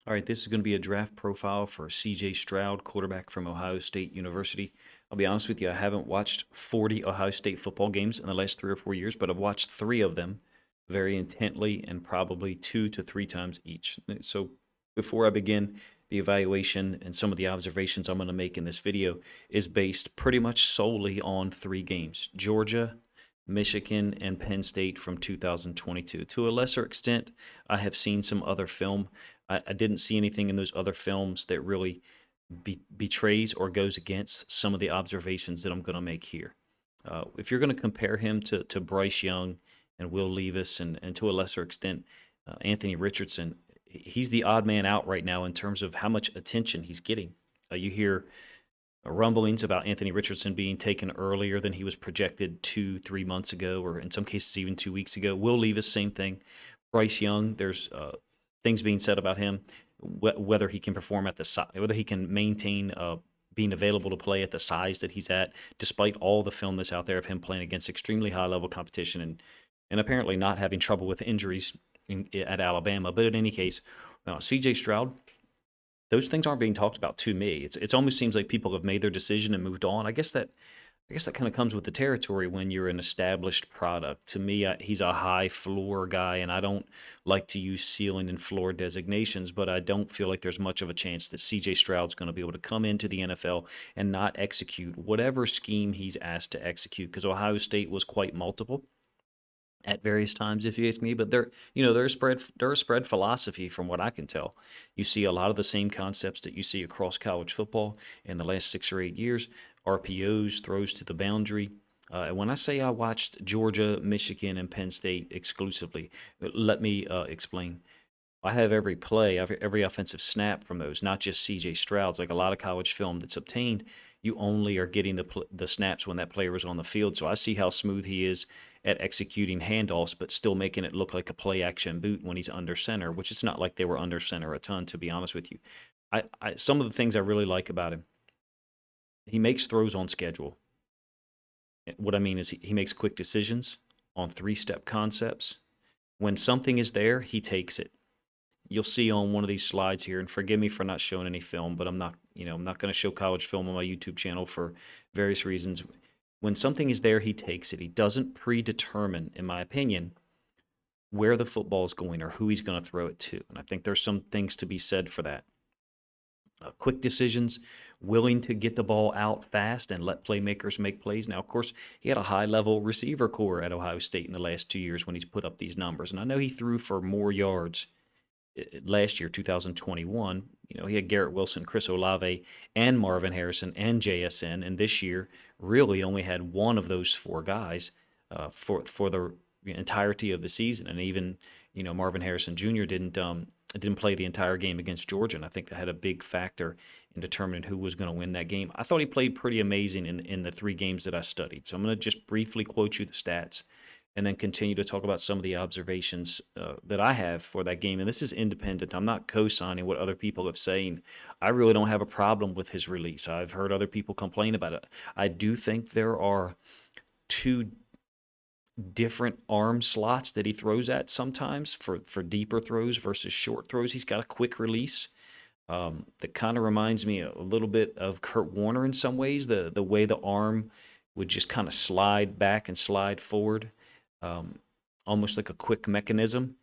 All right, this is going to be a draft profile for CJ Stroud, quarterback from Ohio State University. I'll be honest with you, I haven't watched 40 Ohio State football games in the last 3 or 4 years, but I've watched three of them very intently and probably 2 to 3 times each. So before I begin, the evaluation and some of the observations I'm going to make in this video is based pretty much solely on three games: Georgia, Michigan, and Penn State from 2022. To a lesser extent, I have seen some other film. I didn't see anything in those other films that really betrays or goes against some of the observations that I'm going to make here. If you're going to compare him to Bryce Young and Will Levis and to a lesser extent Anthony Richardson, he's the odd man out right now in terms of how much attention he's getting. You hear rumblings about Anthony Richardson being taken earlier than he was projected 2, 3 months ago, or in some cases even 2 weeks ago. Will Levis, same thing. Bryce Young, there's things being said about him, whether he can perform at the size, whether he can maintain being available to play at the size that he's at, despite all the film that's out there of him playing against extremely high level competition and apparently not having trouble with injuries at Alabama. But in any case, C.J. Stroud, those things aren't being talked about to me. It almost seems like people have made their decision and moved on. I guess that kind of comes with the territory when you're an established product. To me, he's a high floor guy, and I don't like to use ceiling and floor designations, but I don't feel like there's much of a chance that CJ Stroud's going to be able to come into the NFL and not execute whatever scheme he's asked to execute, because Ohio State was quite multiple at various times, if you ask me. But they're a spread philosophy, from what I can tell. You see a lot of the same concepts that you see across college football in the last 6 or 8 years: RPOs, throws to the boundary. And when I say I watched Georgia, Michigan, and Penn State exclusively, let me explain. I have every play, every offensive snap from those, not just C.J. Stroud's. Like a lot of college film that's obtained, you only are getting the snaps when that player is on the field. So I see how smooth he is at executing handoffs, but still making it look like a play action boot when he's under center, which it's not like they were under center a ton, to be honest with you. Some of the things I really like about him: he makes throws on schedule. What I mean is he makes quick decisions on 3-step concepts. When something is there, he takes it. You'll see on one of these slides here, and forgive me for not showing any film, but I'm not going to show college film on my YouTube channel for various reasons. When something is there, he takes it. He doesn't predetermine, in my opinion, where the football is going or who he's going to throw it to. And I think there's some things to be said for that. Quick decisions, willing to get the ball out fast and let playmakers make plays. Now, of course, he had a high level receiver core at Ohio State in the last 2 years when he's put up these numbers. And I know he threw for more yards last year, 2021. He had Garrett Wilson, Chris Olave, and Marvin Harrison and JSN. And this year, really only had one of those four guys for the entirety of the season. And even Marvin Harrison Jr. didn't play the entire game against Georgia, and I think that had a big factor in determining who was going to win that game. I thought he played pretty amazing in the three games that I studied. So I'm going to just briefly quote you the stats and then continue to talk about some of the observations that I have for that game. And this is independent. I'm not co-signing what other people have saying. I really don't have a problem with his release. I've heard other people complain about it. I do think there are two different arm slots that he throws at sometimes for deeper throws versus short throws. He's got a quick release that kind of reminds me a little bit of Kurt Warner in some ways, the way the arm would just kind of slide back and slide forward, um, almost like a quick mechanism.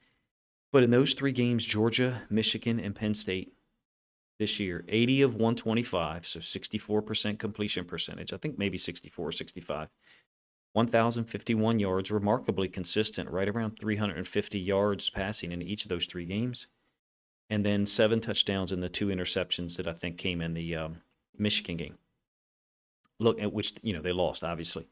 But in those three games, Georgia, Michigan, and Penn State this year, 80 of 125, so 64% completion percentage. I think maybe 64 or 65. 1,051 yards, remarkably consistent, right around 350 yards passing in each of those three games. And then 7 touchdowns and the 2 interceptions that I think came in the Michigan game. Look at which, they lost, obviously.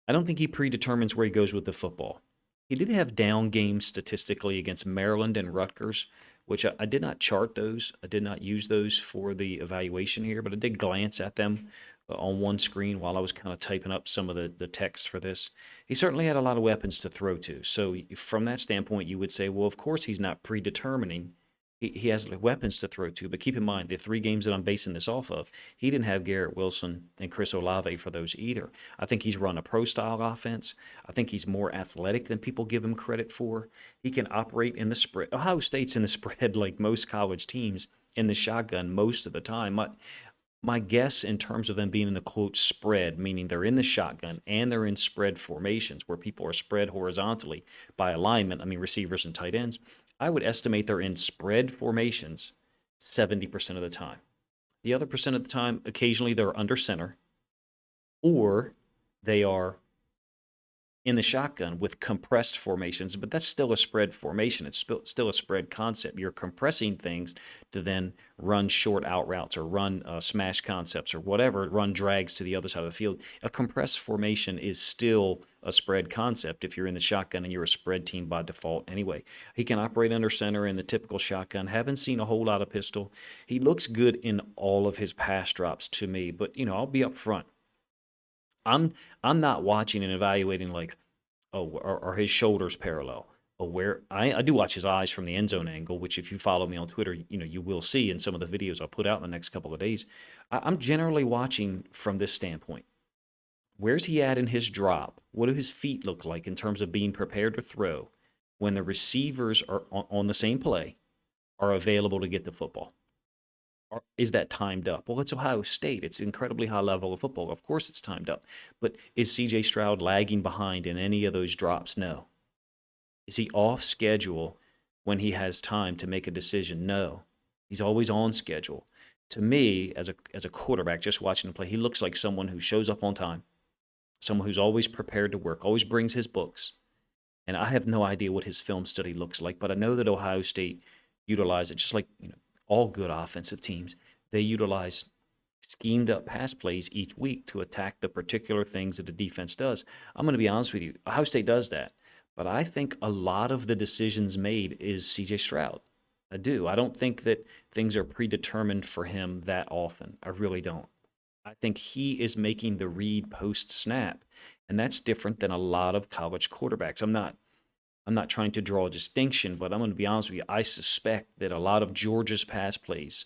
I don't think he predetermines where he goes with the football. He did have down games statistically against Maryland and Rutgers, which I did not chart those. I did not use those for the evaluation here, but I did glance at them on one screen while I was kind of typing up some of the text for this. He certainly had a lot of weapons to throw to. So from that standpoint, you would say, well, of course he's not predetermining he has like weapons to throw to. But keep in mind, the three games that I'm basing this off of, he didn't have Garrett Wilson and Chris Olave for those either. I think he's run a pro style offense. I think he's more athletic than people give him credit for. He can operate in the spread. Ohio State's in the spread like most college teams in the shotgun most of the time. My guess in terms of them being in the quote spread, meaning they're in the shotgun and they're in spread formations where people are spread horizontally by alignment, I mean receivers and tight ends, I would estimate they're in spread formations 70% of the time. The other percent of the time, occasionally they're under center or they are in the shotgun with compressed formations, but that's still a spread formation. It's still a spread concept. You're compressing things to then run short out routes or run smash concepts or whatever, run drags to the other side of the field. A compressed formation is still a spread concept if you're in the shotgun and you're a spread team by default anyway. He can operate under center in the typical shotgun. Haven't seen a whole lot of pistol. He looks good in all of his pass drops to me, but I'll be up front. I'm I'm not watching and evaluating like, oh, are his shoulders parallel? Oh, where I do watch his eyes from the end zone angle, which if you follow me on Twitter, you will see in some of the videos I'll put out in the next couple of days. I'm generally watching from this standpoint. Where's he at in his drop? What do his feet look like in terms of being prepared to throw when the receivers are on the same play are available to get the football? Or is that timed up? Well, it's Ohio State. It's incredibly high level of football. Of course, it's timed up. But is CJ Stroud lagging behind in any of those drops? No. Is he off schedule when he has time to make a decision? No. He's always on schedule. To me, as a quarterback, just watching him play, he looks like someone who shows up on time, someone who's always prepared to work, always brings his books. And I have no idea what his film study looks like, but I know that Ohio State utilized it just like all good offensive teams. They utilize schemed up pass plays each week to attack the particular things that the defense does. I'm going to be honest with you. Ohio State does that. But I think a lot of the decisions made is CJ Stroud. I do. I don't think that things are predetermined for him that often. I really don't. I think he is making the read post snap, and that's different than a lot of college quarterbacks. I'm not trying to draw a distinction, but I'm going to be honest with you. I suspect that a lot of Georgia's pass plays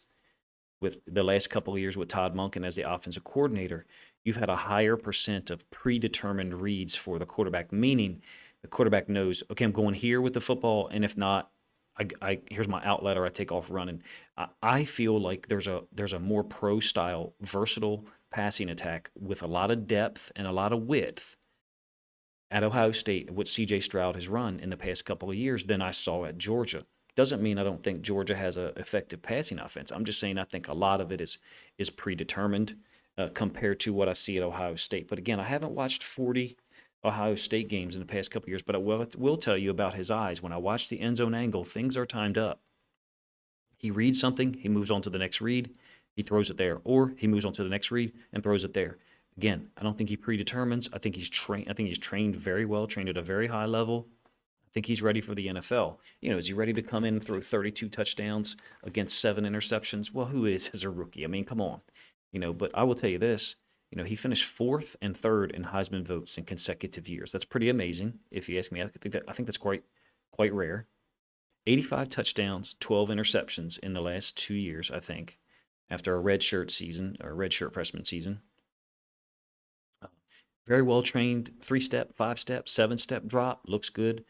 with the last couple of years with Todd Monken as the offensive coordinator, you've had a higher percent of predetermined reads for the quarterback, meaning the quarterback knows, okay, I'm going here with the football, and if not, here's my outlet or I take off running. I feel like there's a more pro style, versatile passing attack with a lot of depth and a lot of width at Ohio State, what C.J. Stroud has run in the past couple of years than I saw at Georgia. Doesn't mean I don't think Georgia has an effective passing offense. I'm just saying I think a lot of it is predetermined compared to what I see at Ohio State. But again, I haven't watched 40 Ohio State games in the past couple of years, but I will tell you about his eyes. When I watch the end zone angle, things are timed up. He reads something, he moves on to the next read, he throws it there, or he moves on to the next read and throws it there. Again, I don't think he predetermines. I think he's trained. I think he's trained very well, trained at a very high level. I think he's ready for the NFL. Is he ready to come in and throw 32 touchdowns against 7 interceptions? Well, who is as a rookie? I mean, come on. But I will tell you this. He finished fourth and third in Heisman votes in consecutive years. That's pretty amazing, if you ask me. I think that's quite rare. 85 touchdowns, 12 interceptions in the last 2 years, I think, after a redshirt season or a redshirt freshman season. Very well trained, 3-step, 5-step, 7-step drop, looks good.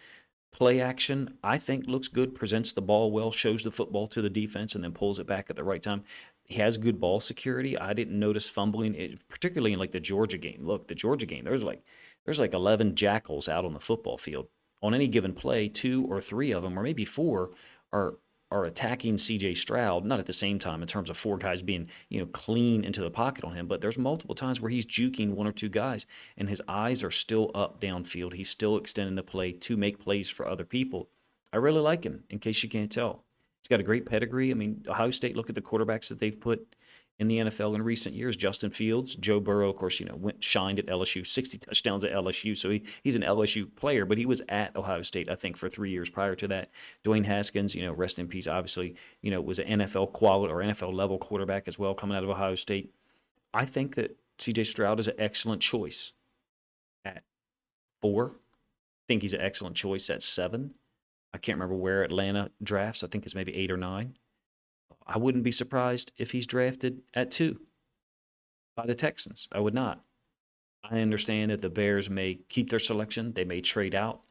Play action, I think looks good, presents the ball well, shows the football to the defense, and then pulls it back at the right time. He has good ball security. I didn't notice fumbling, particularly in like the Georgia game. Look, the Georgia game, there's like 11 jackals out on the football field. On any given play, 2 or 3 of them, or maybe 4, are are attacking CJ Stroud, not at the same time in terms of 4 guys being, clean into the pocket on him, but there's multiple times where he's juking 1 or 2 guys and his eyes are still up downfield. He's still extending the play to make plays for other people. I really like him, in case you can't tell. He's got a great pedigree. I mean, Ohio State, look at the quarterbacks that they've put in the NFL in recent years. Justin Fields, Joe Burrow, of course, shined at LSU, 60 touchdowns at LSU. So he's an LSU player, but he was at Ohio State, I think, for 3 years prior to that. Dwayne Haskins, rest in peace, obviously, was an NFL quality or NFL level quarterback as well coming out of Ohio State. I think that CJ Stroud is an excellent choice at 4. I think he's an excellent choice at 7. I can't remember where Atlanta drafts. I think it's maybe 8 or 9. I wouldn't be surprised if he's drafted at 2 by the Texans. I would not. I understand that the Bears may keep their selection. They may trade out.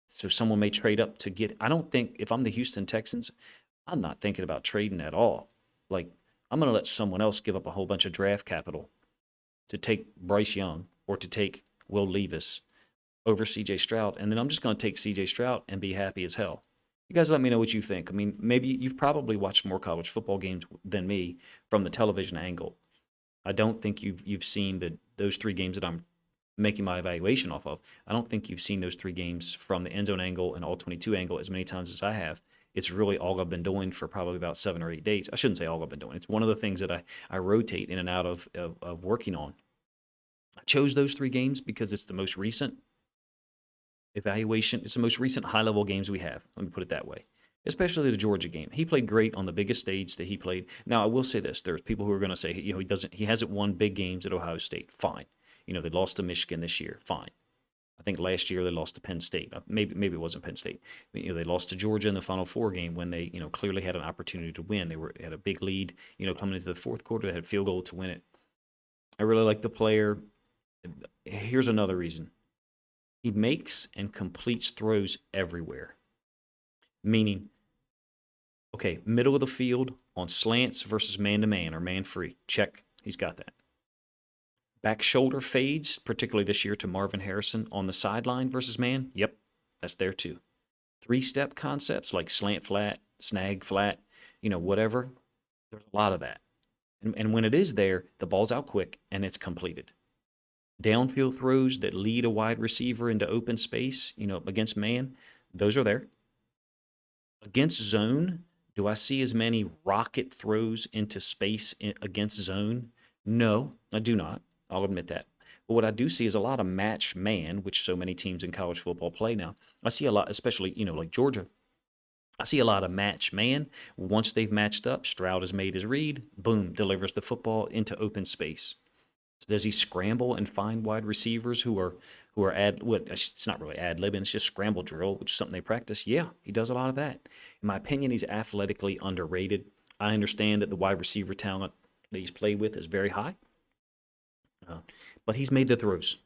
So someone may trade up to get. I don't think if I'm the Houston Texans, I'm not thinking about trading at all. Like, I'm going to let someone else give up a whole bunch of draft capital to take Bryce Young or to take Will Levis over CJ Stroud. And then I'm just going to take CJ Stroud and be happy as hell. You guys let me know what you think. I mean, maybe you've probably watched more college football games than me from the television angle. I don't think you've seen those 3 games that I'm making my evaluation off of. I don't think you've seen those 3 games from the end zone angle and all 22 angle as many times as I have. It's really all I've been doing for probably about 7 or 8 days. I shouldn't say all I've been doing. It's one of the things that I rotate in and out of working on. I chose those 3 games because it's the most recent evaluation. It's the most recent high level games we have. Let me put it that way. Especially the Georgia game. He played great on the biggest stage that he played. Now, I will say this. There's people who are going to say, he hasn't won big games at Ohio State. Fine. They lost to Michigan this year. Fine. I think last year they lost to Penn State. Maybe it wasn't Penn State. They lost to Georgia in the Final Four game when they clearly had an opportunity to win. They had a big lead. Coming into the fourth quarter, they had a field goal to win it. I really like the player. Here's another reason. He makes and completes throws everywhere. Meaning, okay, middle of the field on slants versus man-to-man or man-free. Check. He's got that. Back shoulder fades, particularly this year to Marvin Harrison on the sideline versus man. Yep, that's there too. 3-step concepts like slant flat, snag flat, whatever. There's a lot of that. And when it is there, the ball's out quick and it's completed. Downfield throws that lead a wide receiver into open space, against man, those are there. Against zone, do I see as many rocket throws into space against zone? No, I do not. I'll admit that. But what I do see is a lot of match man, which so many teams in college football play now. I see a lot, especially, like Georgia. I see a lot of match man. Once they've matched up, Stroud has made his read, boom, delivers the football into open space. So does he scramble and find wide receivers who are it's not really ad-libbing, it's just scramble drill, which is something they practice? Yeah, he does a lot of that. In my opinion, he's athletically underrated. I understand that the wide receiver talent that he's played with is very high. But he's made the throws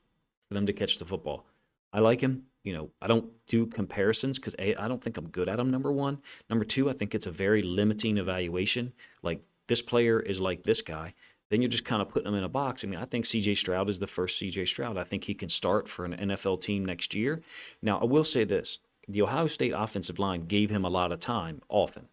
for them to catch the football. I like him. I don't do comparisons because I don't think I'm good at him, number one. Number two, I think it's a very limiting evaluation. Like, this player is like this guy. Then you're just kind of putting him in a box. I mean, I think C.J. Stroud is the first C.J. Stroud. I think he can start for an NFL team next year. Now, I will say this. The Ohio State offensive line gave him a lot of time often.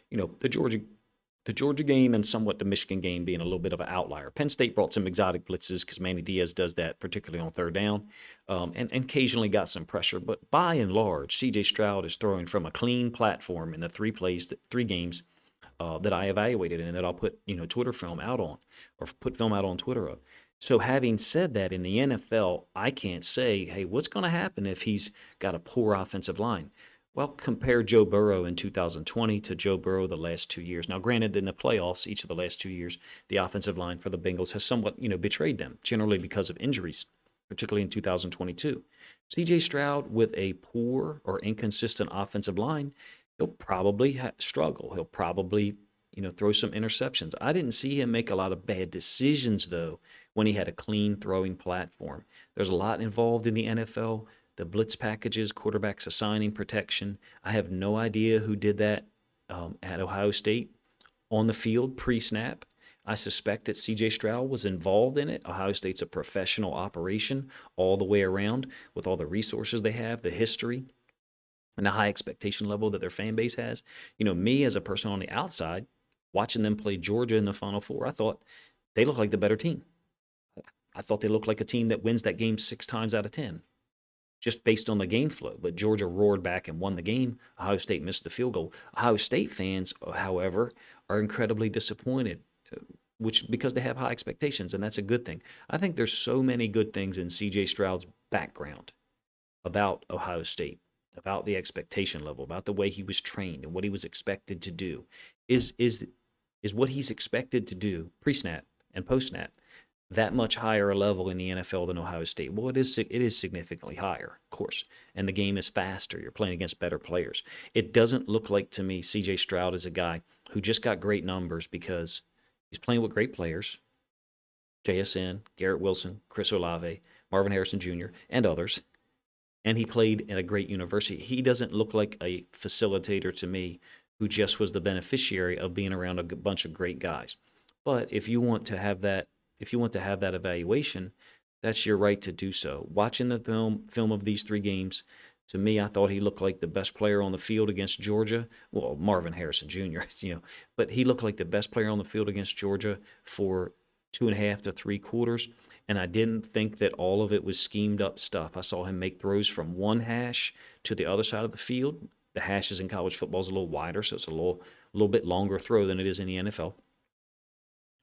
The Georgia game and somewhat the Michigan game being a little bit of an outlier. Penn State brought some exotic blitzes because Manny Diaz does that, particularly on third down, and occasionally got some pressure. But by and large, C.J. Stroud is throwing from a clean platform in the 3 games that I evaluated and that I'll put Twitter film out on, or put film out on Twitter of. So having said that, in the NFL, I can't say, hey, what's going to happen if he's got a poor offensive line? Well, compare Joe Burrow in 2020 to Joe Burrow the last 2 years. Now, granted, in the playoffs, each of the last 2 years, the offensive line for the Bengals has somewhat, betrayed them, generally because of injuries, particularly in 2022. C.J. Stroud with a poor or inconsistent offensive line, he'll probably struggle. He'll probably, throw some interceptions. I didn't see him make a lot of bad decisions, though, when he had a clean throwing platform. There's a lot involved in the NFL. The blitz packages, quarterbacks assigning protection. I have no idea who did that at Ohio State on the field pre-snap. I suspect that C.J. Stroud was involved in it. Ohio State's a professional operation all the way around with all the resources they have, the history, and the high expectation level that their fan base has. Me as a person on the outside, watching them play Georgia in the Final Four, I thought they looked like the better team. I thought they looked like a team that wins that game 6 times out of 10, just based on the game flow. But Georgia roared back and won the game. Ohio State missed the field goal. Ohio State fans, however, are incredibly disappointed, because they have high expectations, and that's a good thing. I think there's so many good things in C.J. Stroud's background about Ohio State, about the expectation level, about the way he was trained and what he was expected to do. Is what he's expected to do pre-snap and post-snap that much higher a level in the NFL than Ohio State? Well, it is significantly higher, of course, and the game is faster. You're playing against better players. It doesn't look like to me C.J. Stroud is a guy who just got great numbers because he's playing with great players, JSN, Garrett Wilson, Chris Olave, Marvin Harrison Jr., and others, and he played at a great university. He doesn't look like a facilitator to me who just was the beneficiary of being around a bunch of great guys. But if you want to have that evaluation, that's your right to do so. Watching the film of these three games, to me, I thought he looked like the best player on the field against Georgia. Well, Marvin Harrison Jr., but he looked like the best player on the field against Georgia for 2.5 to 3 quarters. And I didn't think that all of it was schemed up stuff. I saw him make throws from one hash to the other side of the field. The hashes in college football is a little wider, so it's a little bit longer throw than it is in the NFL.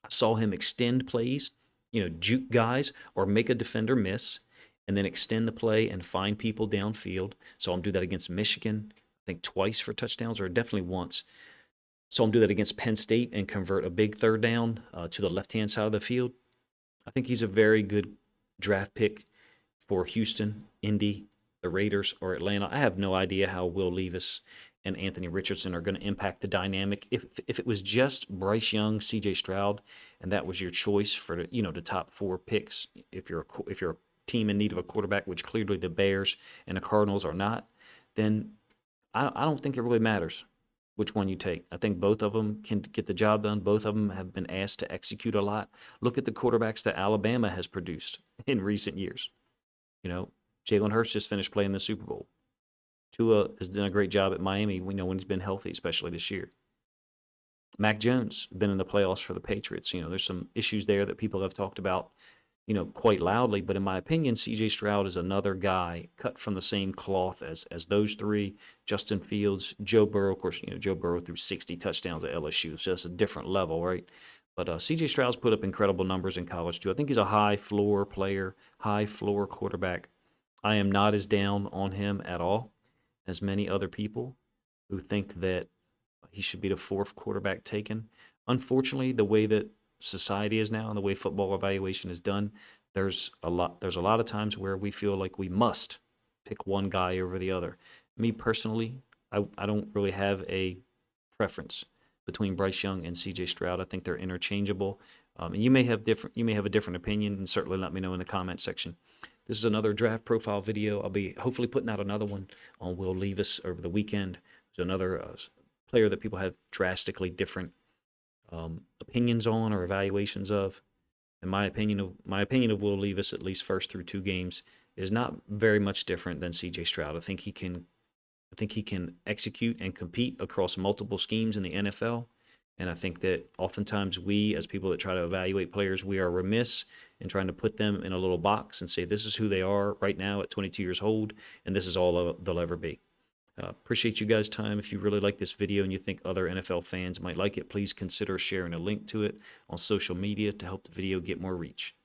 I saw him extend plays, juke guys or make a defender miss, and then extend the play and find people downfield. Saw him do that against Michigan, I think twice for touchdowns, or definitely once. Saw him do that against Penn State and convert a big third down to the left-hand side of the field. I think he's a very good draft pick for Houston, Indy, the Raiders, or Atlanta. I have no idea how Will Levis and Anthony Richardson are going to impact the dynamic. If it was just Bryce Young, C.J. Stroud, and that was your choice for the top four picks, if you're a team in need of a quarterback, which clearly the Bears and the Cardinals are not, then I don't think it really matters which one you take. I think both of them can get the job done. Both of them have been asked to execute a lot. Look at the quarterbacks that Alabama has produced in recent years. Jalen Hurts just finished playing the Super Bowl. Tua has done a great job at Miami. We know when he's been healthy, especially this year. Mac Jones been in the playoffs for the Patriots. There's some issues there that people have talked about, quite loudly. But in my opinion, C.J. Stroud is another guy cut from the same cloth as those three. Justin Fields, Joe Burrow. Of course, Joe Burrow threw 60 touchdowns at LSU. So that's a different level, right? But C.J. Stroud's put up incredible numbers in college too. I think he's a high floor player, high floor quarterback. I am not as down on him at all as many other people who think that he should be the fourth quarterback taken. Unfortunately, the way that society is now and the way football evaluation is done, there's a lot of times where we feel like we must pick one guy over the other. Me personally, I don't really have a preference between Bryce Young and CJ Stroud. I think they're interchangeable. And you may have a different opinion, and certainly let me know in the comment section. This is another draft profile video. I'll be hopefully putting out another one on Will Levis over the weekend. There's another player that people have drastically different opinions on or evaluations of. And my opinion of Will Levis, at least first through two games, is not very much different than C.J. Stroud. I think he can execute and compete across multiple schemes in the NFL. And I think that oftentimes we, as people that try to evaluate players, we are remiss in trying to put them in a little box and say, this is who they are right now at 22 years old, and this is all they'll ever be. Appreciate you guys' time. If you really like this video and you think other NFL fans might like it, please consider sharing a link to it on social media to help the video get more reach.